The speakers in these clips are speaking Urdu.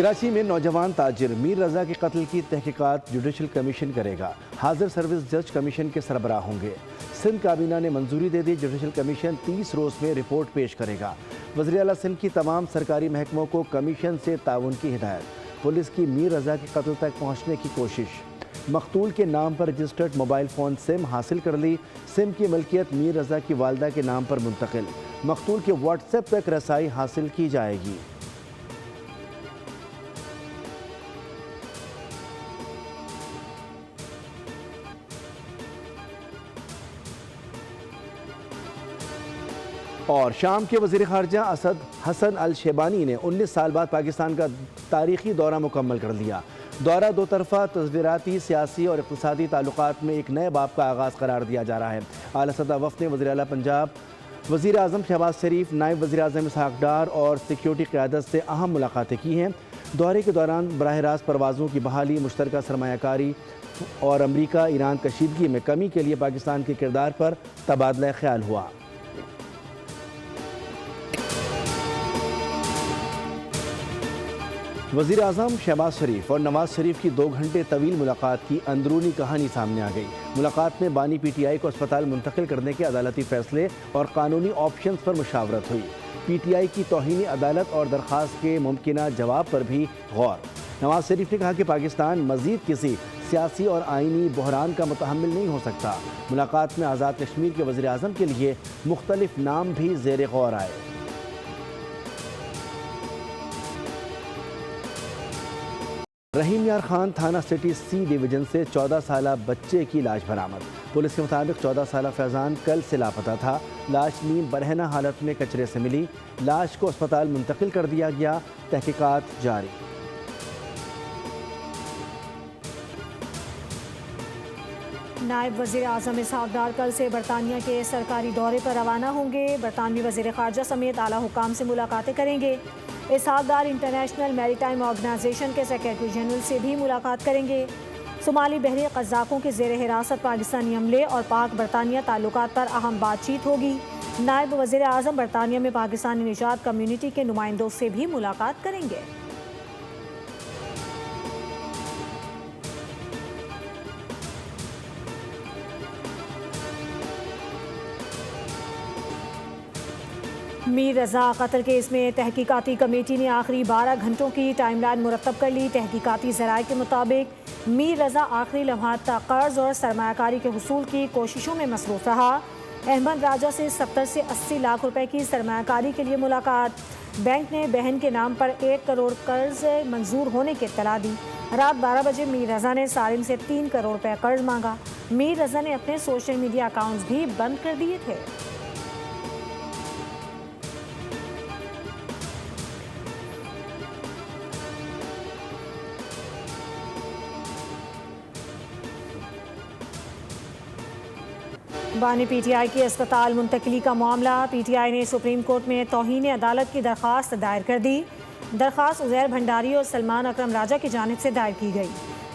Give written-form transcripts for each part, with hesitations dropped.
کراچی میں نوجوان تاجر میر رضا کے قتل کی تحقیقات جوڈیشل کمیشن کرے گا۔ حاضر سروس جج کمیشن کے سربراہ ہوں گے۔ سندھ کابینہ نے منظوری دے دی، جوڈیشل کمیشن 30 روز میں رپورٹ پیش کرے گا۔ وزیر اعلیٰ سندھ کی تمام سرکاری محکموں کو کمیشن سے تعاون کی ہدایت۔ پولیس کی میر رضا کے قتل تک پہنچنے کی کوشش۔ مقتول کے نام پر رجسٹرڈ موبائل فون سم حاصل کر لی، سم کی ملکیت میر رضا کی والدہ کے نام پر منتقل۔ مقتول کے واٹس ایپ تک رسائی حاصل کی جائے گی۔ اور شام کے وزیر خارجہ اسد حسن الشیبانی نے 19 سال بعد پاکستان کا تاریخی دورہ مکمل کر لیا۔ دورہ دو طرفہ تصویراتی، سیاسی اور اقتصادی تعلقات میں ایک نئے باب کا آغاز قرار دیا جا رہا ہے۔ اعلیٰ سطح وفد نے وزیر اعلیٰ پنجاب وزیر اعظم شہباز شریف، نائب وزیر اعظم اسحاق ڈار اور سیکیورٹی قیادت سے اہم ملاقاتیں کی ہیں۔ دورے کے دوران براہ راست پروازوں کی بحالی، مشترکہ سرمایہ کاری اور امریکہ ایران کشیدگی میں کمی کے لیے پاکستان کے کردار پر تبادلہ خیال ہوا۔ وزیر اعظم شہباز شریف اور نواز شریف کی 2 گھنٹے طویل ملاقات کی اندرونی کہانی سامنے آ گئی۔ ملاقات میں بانی پی ٹی آئی کو اسپتال منتقل کرنے کے عدالتی فیصلے اور قانونی آپشنز پر مشاورت ہوئی۔ پی ٹی آئی کی توہین عدالت اور درخواست کے ممکنہ جواب پر بھی غور۔ نواز شریف نے کہا کہ پاکستان مزید کسی سیاسی اور آئینی بحران کا متحمل نہیں ہو سکتا۔ ملاقات میں آزاد کشمیر کے وزیر اعظم کے لیے مختلف نام بھی زیر غور آئے۔ رحیم یار خان تھانہ سٹی سی ڈویژن سے 14 سالہ بچے کی لاش برآمد۔ پولیس کے مطابق 14 سالہ فیضان کل سے لاپتہ تھا۔ لاش نیم برہنہ حالت میں کچرے سے ملی۔ لاش کو اسپتال منتقل کر دیا گیا، تحقیقات جاری۔ نائب وزیر اعظم اسحاق ڈار کل سے برطانیہ کے سرکاری دورے پر روانہ ہوں گے۔ برطانوی وزیر خارجہ سمیت اعلیٰ حکام سے ملاقاتیں کریں گے۔ اسحاق ڈار انٹرنیشنل میری ٹائم آرگنائزیشن کے سیکریٹری جنرل سے بھی ملاقات کریں گے۔ صومالی بحری قزاقوں کے زیر حراست پاکستانی عملے اور پاک برطانیہ تعلقات پر اہم بات چیت ہوگی۔ نائب وزیر اعظم برطانیہ میں پاکستانی نژاد کمیونٹی کے نمائندوں سے بھی ملاقات کریں گے۔ میر رضا قتل کیس میں تحقیقاتی کمیٹی نے آخری 12 گھنٹوں کی ٹائم لائن مرتب کر لی۔ تحقیقاتی ذرائع کے مطابق میر رضا آخری لمحات تک قرض اور سرمایہ کاری کے حصول کی کوششوں میں مصروف رہا۔ احمد راجہ سے 70 سے 80 لاکھ روپے کی سرمایہ کاری کے لیے ملاقات۔ بینک نے بہن کے نام پر 1 کروڑ قرض منظور ہونے کی اطلاع دی۔ رات 12 بجے میر رضا نے سارن سے 3 کروڑ روپے قرض مانگا۔ میر رضا نے اپنے سوشل میڈیا اکاؤنٹس بھی بند کر دیے تھے۔ بانی پی ٹی آئی کی اسپتال منتقلی کا معاملہ۔ پی ٹی آئی نے سپریم کورٹ میں توہین عدالت کی درخواست دائر کر دی۔ درخواست عزیر بھنڈاری اور سلمان اکرم راجہ کی جانب سے دائر کی گئی۔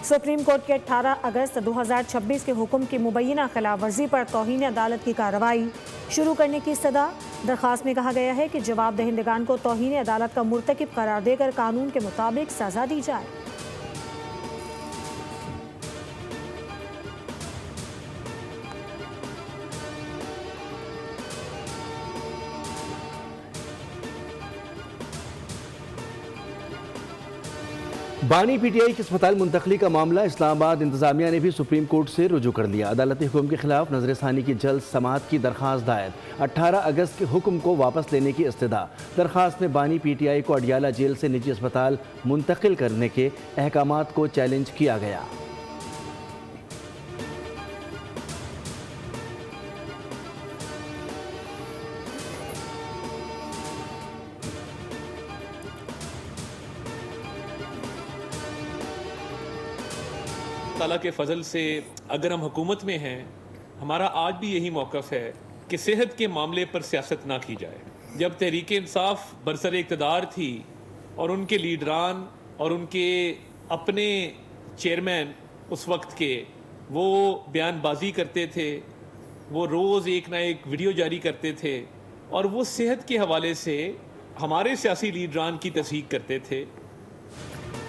سپریم کورٹ کے 18 اگست 2026 کے حکم کی مبینہ خلاف ورزی پر توہین عدالت کی کارروائی شروع کرنے کی استدعا۔ درخواست میں کہا گیا ہے کہ جواب دہندگان کو توہین عدالت کا مرتکب قرار دے کر قانون کے مطابق سزا دی جائے۔ بانی پی ٹی آئی کی اسپتال منتقلی کا معاملہ اسلام آباد انتظامیہ نے بھی سپریم کورٹ سے رجوع کر لیا۔ عدالتی حکم کے خلاف نظر ثانی کی جلد سماعت کی درخواست دائر۔ 18 اگست کے حکم کو واپس لینے کی استدعا۔ درخواست میں بانی پی ٹی آئی کو اڈیالہ جیل سے نجی اسپتال منتقل کرنے کے احکامات کو چیلنج کیا گیا۔ تعالیٰ کے فضل سے اگر ہم حکومت میں ہیں، ہمارا آج بھی یہی موقف ہے کہ صحت کے معاملے پر سیاست نہ کی جائے۔ جب تحریک انصاف برسر اقتدار تھی اور ان کے لیڈران اور ان کے اپنے چیئرمین اس وقت کے وہ بیان بازی کرتے تھے، وہ روز ایک نہ ایک ویڈیو جاری کرتے تھے اور وہ صحت کے حوالے سے ہمارے سیاسی لیڈران کی تصحیح کرتے تھے۔